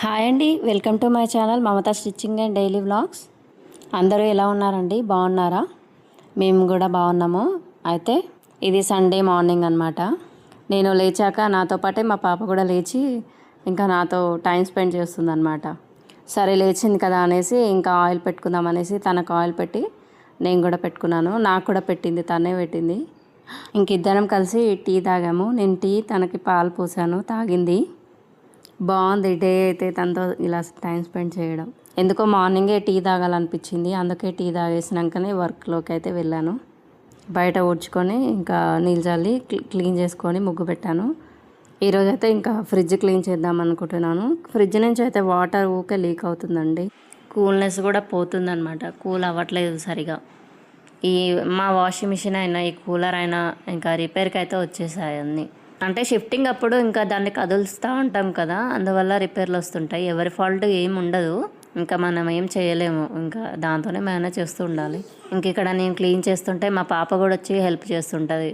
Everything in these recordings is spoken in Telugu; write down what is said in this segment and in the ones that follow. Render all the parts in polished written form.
హాయ్ అండి, welcome to my channel Mamata stitching and daily vlogs. అందరూ ఎలా ఉన్నారండి? బాగున్నారా? మేము కూడా బాగున్నాము. అయితే ఇది సండే మార్నింగ్ అనమాట. నేను లేచాక నాతో పాటే మా పాప కూడా లేచి ఇంకా నాతో టైం స్పెండ్ చేస్తుందన్నమాట. సరే లేచింది కదా అనేసి ఇంకా ఆయిల్ పెట్టుకుందాం అనేసి తనకు ఆయిల్ పెట్టి నేను కూడా పెట్టుకున్నాను. నాకు కూడా పెట్టింది, తనే పెట్టింది. ఇంక ఇద్దరం కలిసి టీ తాగాము. నేను టీ, తనకి పాలు పోసాను, తాగింది. బాగుంది డే అయితే తనతో ఇలా టైం స్పెండ్ చేయడం. ఎందుకో మార్నింగే టీ తాగాలనిపించింది, అందుకే టీ తాగేసినాకనే వర్క్లోకి అయితే వెళ్ళాను. బయట ఊడ్చుకొని ఇంకా నీళ్ళు చల్లి క్లీన్ చేసుకొని ముగ్గు పెట్టాను. ఈరోజైతే ఇంకా ఫ్రిడ్జ్ క్లీన్ చేద్దాం అనుకుంటున్నాను. ఫ్రిడ్జ్ నుంచి అయితే వాటర్ ఊకే లీక్ అవుతుందండి, కూల్నెస్ కూడా పోతుందన్నమాట. కూల్ అవ్వట్లేదు సరిగా. ఈ మా వాషింగ్ మిషన్ అయినా ఈ కూలర్ అయినా ఇంకా రిపేర్కి అయితే వచ్చేసాయి అన్నీ. అంటే షిఫ్టింగ్ అప్పుడు ఇంకా దాన్ని కదులుస్తూ ఉంటాం కదా, అందువల్ల రిపేర్లు వస్తుంటాయి. ఎవరి ఫాల్ట్ ఏమి ఉండదు, ఇంకా మనం ఏం చేయలేము, ఇంకా దాంతోనే మేనేజ్ చేస్తూ ఉండాలి. ఇంక ఇక్కడ నేను క్లీన్ చేస్తుంటే మా పాప కూడా వచ్చి హెల్ప్ చేస్తుంటుంది.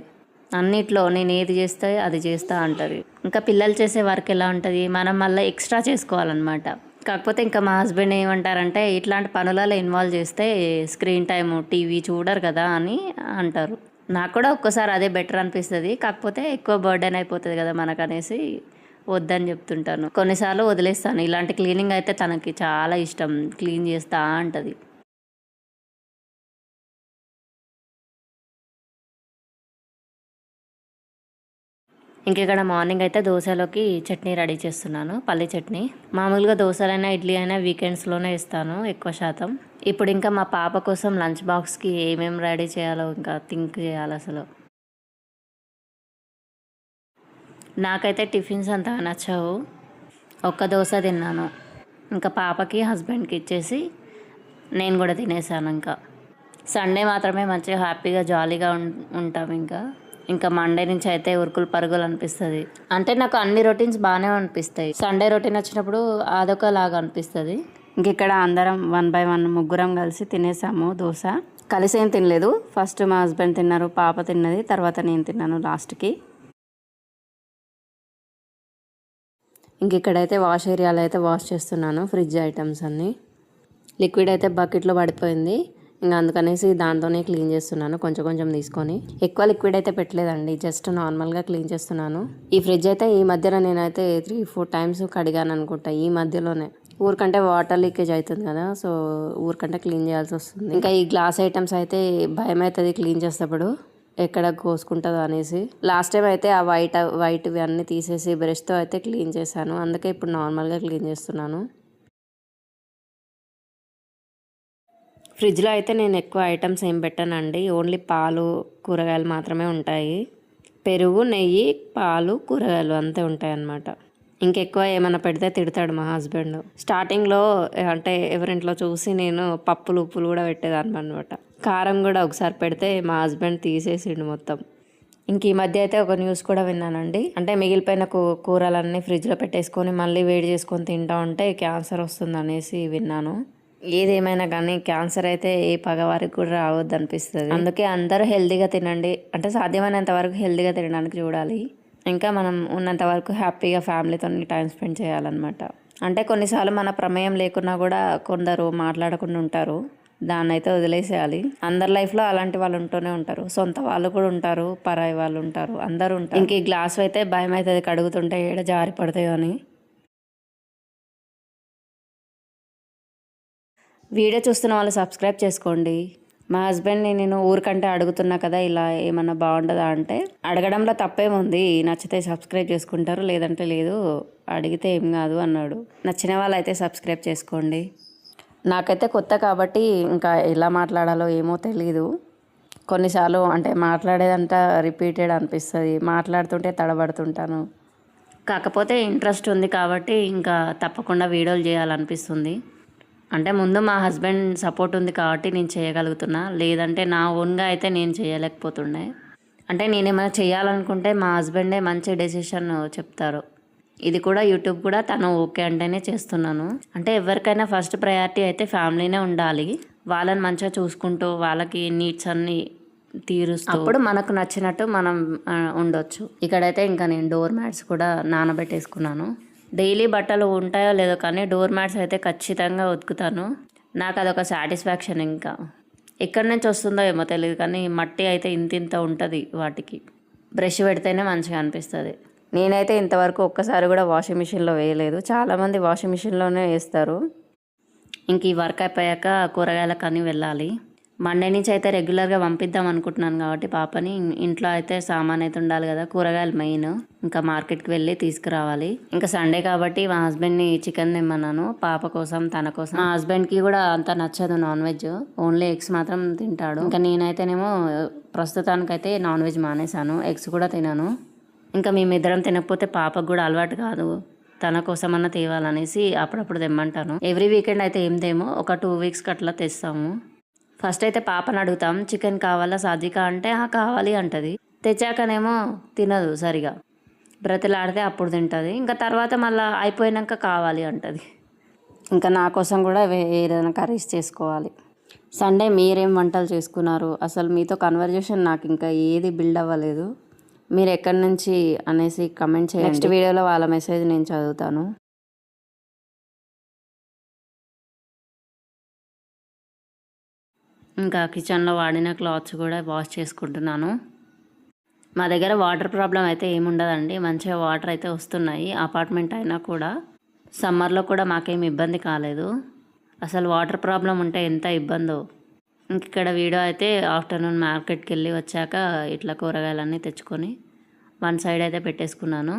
అన్నిట్లో నేను ఏది చేస్తే అది చేస్తూ ఉంటుంది. ఇంకా పిల్లలు చేసే వర్క్ ఎలా ఉంటుంది, మనం మళ్ళీ ఎక్స్ట్రా చేసుకోవాలన్నమాట. కాకపోతే ఇంకా మా హస్బెండ్ ఏమంటారంటే, ఇట్లాంటి పనులలో ఇన్వాల్వ్ చేస్తే స్క్రీన్ టైము టీవీ చూడరు కదా అని అంటారు. నాకు కూడా ఒక్కోసారి అదే బెటర్ అనిపిస్తుంది, కాకపోతే ఎక్కువ బర్డెన్ అయిపోతుంది కదా మనకు అనేసి వద్దని చెప్తుంటాను. కొన్నిసార్లు వదిలేస్తాను. ఇలాంటి క్లీనింగ్ అయితే తనకి చాలా ఇష్టం, క్లీన్ చేస్తా అంటది. ఇంక ఇక్కడ మార్నింగ్ అయితే దోశలోకి చట్నీ రెడీ చేస్తున్నాను, పల్లి చట్నీ. మామూలుగా దోశలైనా ఇడ్లీ అయినా వీకెండ్స్లోనే ఇస్తాను ఎక్కువ శాతం. ఇప్పుడు ఇంకా మా పాప కోసం లంచ్ బాక్స్కి ఏమేమి రెడీ చేయాలో ఇంకా థింక్ చేయాలి అసలు. నాకైతే టిఫిన్స్ అంతా నచ్చవు. ఒక్క దోశ తిన్నాను, ఇంకా పాపకి హస్బెండ్కి ఇచ్చేసి నేను కూడా తినేసాను. ఇంకా సండే మాత్రమే మంచిగా హ్యాపీగా జాలీగా ఉంటాం. ఇంకా మండే నుంచి అయితే ఉరుకులు పరుగులు అనిపిస్తుంది. అంటే నాకు అన్ని రొటీన్స్ బాగానే అనిపిస్తాయి, సండే రొటీన్ వచ్చినప్పుడు అదొకలాగా అనిపిస్తుంది. ఇంక ఇక్కడ అందరం 1 by 1 ముగ్గురం కలిసి తినేసాము దోశ. కలిసి ఏం తినలేదు, ఫస్ట్ మా హస్బెండ్ తిన్నారు, పాప తిన్నది, తర్వాత నేను తిన్నాను లాస్ట్కి. ఇంక ఇక్కడైతే వాష్ ఏరియాలో అయితే వాష్ చేస్తున్నాను ఫ్రిడ్జ్ ఐటమ్స్ అన్నీ. లిక్విడ్ అయితే బకెట్లో పడిపోయింది, ఇంకా అందుకనేసి దాంతోనే క్లీన్ చేస్తున్నాను, కొంచెం కొంచెం తీసుకొని. ఎక్కువ లిక్విడ్ అయితే పెట్టలేదండి, జస్ట్ నార్మల్గా క్లీన్ చేస్తున్నాను. ఈ ఫ్రిడ్జ్ అయితే ఈ మధ్యన నేనైతే 3-4 టైమ్స్ కడిగాను అనుకుంటా ఈ మధ్యలోనే. ఊరికంటే వాటర్ లీకేజ్ అవుతుంది కదా, సో ఊరికంటే క్లీన్ చేయాల్సి వస్తుంది. ఇంకా ఈ గ్లాస్ ఐటమ్స్ అయితే భయం అవుతుంది క్లీన్ చేసేటప్పుడు, ఎక్కడ కోసుకుంటుందో అనేసి. లాస్ట్ టైం అయితే ఆ వైట్వి అన్నీ తీసేసి బ్రష్తో అయితే క్లీన్ చేశాను, అందుకే ఇప్పుడు నార్మల్గా క్లీన్ చేస్తున్నాను. ఫ్రిడ్జ్లో అయితే నేను ఎక్కువ ఐటమ్స్ ఏం పెట్టానండి, ఓన్లీ పాలు కూరగాయలు మాత్రమే ఉంటాయి. పెరుగు, నెయ్యి, పాలు, కూరగాయలు అంతే ఉంటాయి అన్నమాట. ఇంకెక్కువ ఏమైనా పెడితే తిడతాడు మా హస్బెండ్. స్టార్టింగ్లో అంటే ఎవరింట్లో చూసి నేను పప్పులు ఉప్పులు కూడా పెట్టేదాన్ని అనమాట. కారం కూడా ఒకసారి పెడితే మా హస్బెండ్ తీసేసిండు మొత్తం. ఇంక ఈ మధ్య అయితే ఒక న్యూస్ కూడా విన్నానండి, అంటే మిగిలిపోయిన కూరలన్నీ ఫ్రిడ్జ్లో పెట్టేసుకొని మళ్ళీ వేడి చేసుకొని తింటా ఉంటే క్యాన్సర్ వస్తుంది అనేసి విన్నాను. ఏదేమైనా కానీ క్యాన్సర్ అయితే ఏ పగవారికి కూడా రావద్దు అనిపిస్తుంది. అందుకే అందరూ హెల్తీగా తినండి, అంటే సాధ్యమైనంత వరకు హెల్తీగా తినడానికి చూడాలి. ఇంకా మనం ఉన్నంత వరకు హ్యాపీగా ఫ్యామిలీతో టైం స్పెండ్ చేయాలన్నమాట. అంటే కొన్నిసార్లు మన ప్రమేయం లేకున్నా కూడా కొందరు మాట్లాడకుండా ఉంటారు, దాన్ని అయితే వదిలేసేయాలి. అందరి లైఫ్లో అలాంటి వాళ్ళు ఉంటూనే ఉంటారు, సొంత వాళ్ళు కూడా ఉంటారు, పరాయి వాళ్ళు ఉంటారు, అందరూ ఉంటారు. ఇంక ఈ గ్లాస్ అయితే భయం అవుతుంది కడుగుతుంటే ఏడ జారి పడతాయో అని. వీడియో చూస్తున్న వాళ్ళు సబ్స్క్రైబ్ చేసుకోండి. మా హస్బెండ్ని నేను ఊరికంటే అడుగుతున్నా కదా, ఇలా ఏమన్నా బాగుంటుందా అంటే, అడగడంలో తప్పేముంది, నచ్చితే సబ్స్క్రైబ్ చేసుకుంటారు, లేదంటే లేదు, అడిగితే ఏం కాదు అన్నాడు. నచ్చిన వాళ్ళు అయితే సబ్స్క్రైబ్ చేసుకోండి. నాకైతే కొత్త కాబట్టి ఇంకా ఎలా మాట్లాడాలో ఏమో తెలీదు. కొన్నిసార్లు అంటే మాట్లాడేదంతా రిపీటెడ్ అనిపిస్తుంది, మాట్లాడుతుంటే తడబడుతుంటాను. కాకపోతే ఇంట్రెస్ట్ ఉంది కాబట్టి ఇంకా తప్పకుండా వీడియోలు చేయాలనిపిస్తుంది. అంటే ముందు మా హస్బెండ్ సపోర్ట్ ఉంది కాబట్టి నేను చేయగలుగుతున్నా, లేదంటే నా ఓన్గా అయితే నేను చేయలేకపోతుండే. అంటే నేను ఏమైనా చేయాలనుకుంటే మా హస్బెండే మంచి డెసిషన్ చెప్తారు. ఇది కూడా యూట్యూబ్ కూడా తను ఓకే అంటేనే చేస్తున్నాను. అంటే ఎవరికైనా ఫస్ట్ ప్రయారిటీ అయితే ఫ్యామిలీనే ఉండాలి. వాళ్ళని మంచిగా చూసుకుంటూ వాళ్ళకి నీడ్స్ అన్నీ తీరుస్తూ అప్పుడు మనకు నచ్చినట్టు మనం ఉండొచ్చు. ఇక్కడైతే ఇంకా నేను డోర్ మ్యాట్స్ కూడా నానబెట్టేసుకున్నాను. డైలీ బట్టలు ఉంటాయో లేదో కానీ డోర్ మ్యాట్స్ అయితే ఖచ్చితంగా ఉతుకుతాను. నాకు అదొక సాటిస్ఫాక్షన్. ఇంకా ఎక్కడి నుంచి వస్తుందో ఏమో తెలియదు కానీ మట్టి అయితే ఇంత ఉంటుంది వాటికి. బ్రష్ పెడితేనే మంచిగా అనిపిస్తుంది. నేనైతే ఇంతవరకు ఒక్కసారి కూడా వాషింగ్ మిషన్లో వేయలేదు. చాలామంది వాషింగ్ మిషన్లోనే వేస్తారు. ఇంక ఈ వర్క్ అయిపోయాక కూరగాయలకు అని వెళ్ళాలి. మండే నుంచి అయితే రెగ్యులర్గా పంపిద్దాం అనుకుంటున్నాను కాబట్టి పాపని. ఇంట్లో అయితే సామాన్ అయితే ఉండాలి కదా, కూరగాయలు మెయిన్. ఇంకా మార్కెట్కి వెళ్ళి తీసుకురావాలి. ఇంకా సండే కాబట్టి మా హస్బెండ్ని చికెన్ తెమ్మన్నాను పాప కోసం, తన కోసం. మా హస్బెండ్కి కూడా అంత నచ్చదు నాన్ వెజ్, ఓన్లీ ఎగ్స్ మాత్రం తింటాడు. ఇంకా నేనైతేనేమో ప్రస్తుతానికైతే నాన్ వెజ్ మానేశాను, ఎగ్స్ కూడా తినాను. ఇంకా మేమిద్దరం తినకపోతే పాపకు కూడా అలవాటు కాదు, తన కోసమన్నా తేవాలనేసి అప్పుడప్పుడు తెమ్మంటాను. ఎవ్రీ వీకెండ్ అయితే ఏం తేమో, ఒక 2 వీక్స్కి అట్లా తెస్తాము. ఫస్ట్ అయితే పాపను అడుగుతాం, చికెన్ కావాలా సాధ్విక అంటే కావాలి అంటది. తెచ్చాకనేమో తినదు సరిగా, బ్రతిలాడితే అప్పుడు తింటుంది. ఇంకా తర్వాత మళ్ళీ అయిపోయినాక కావాలి అంటది. ఇంకా నా కోసం కూడా ఏదైనా కర్రీస్ చేసుకోవాలి. సండే మీరేం వంటలు చేసుకున్నారు? అసలు మీతో కన్వర్జేషన్ నాకు ఇంకా ఏది బిల్డ్ అవ్వలేదు. మీరు ఎక్కడి నుంచి అనేసి కమెంట్ చేయండి. నెక్స్ట్ వీడియోలో వాళ్ళ మెసేజ్ నేను చదువుతాను. ఇంకా కిచెన్లో వాడిన క్లాత్స్ కూడా వాష్ చేసుకుంటున్నాను. మా దగ్గర వాటర్ ప్రాబ్లం అయితే ఏముండదండి, మంచిగా వాటర్ అయితే వస్తున్నాయి. అపార్ట్మెంట్ అయినా కూడా సమ్మర్లో కూడా మాకేం ఇబ్బంది కాలేదు. అసలు వాటర్ ప్రాబ్లం ఉంటే ఎంత ఇబ్బందో. ఇంక ఇక్కడ వీడియో అయితే ఆఫ్టర్నూన్ మార్కెట్కి వెళ్ళి వచ్చాక ఇట్లా కూరగాయలన్నీ తెచ్చుకొని వన్ సైడ్ అయితే పెట్టేసుకున్నాను.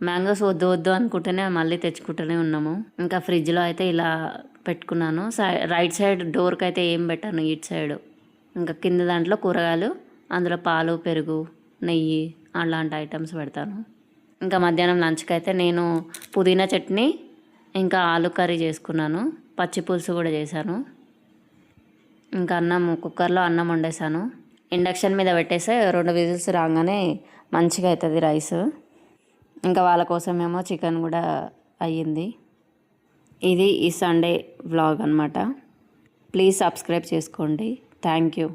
మ్యాంగోస్ వద్దు అనుకుంటేనే మళ్ళీ తెచ్చుకుంటూనే ఉన్నాము. ఇంకా ఫ్రిడ్జ్లో అయితే ఇలా పెట్టుకున్నాను. రైట్ సైడ్ డోర్కి అయితే ఏం పెట్టాను, ఇటు సైడ్. ఇంకా కింద దాంట్లో కూరగాయలు, అందులో పాలు, పెరుగు, నెయ్యి అలాంటి ఐటమ్స్ పెడతాను. ఇంకా మధ్యాహ్నం లంచ్కి అయితే నేను పుదీనా చట్నీ ఇంకా ఆలు కర్రీ చేసుకున్నాను. పచ్చి పులుసు కూడా చేశాను. ఇంకా కుక్కర్లో అన్నం వండేసాను. ఇండక్షన్ మీద పెట్టేస్తే 2 విజిల్స్ రాగానే మంచిగా అవుతుంది రైస్. ఇంకా వాళ్ళ కోసమేమో చికెన్ కూడా అయ్యింది. ఇది ఈ సండే వ్లాగ్ అనమాట. ప్లీజ్ సబ్స్క్రైబ్ చేసుకోండి. Thank you.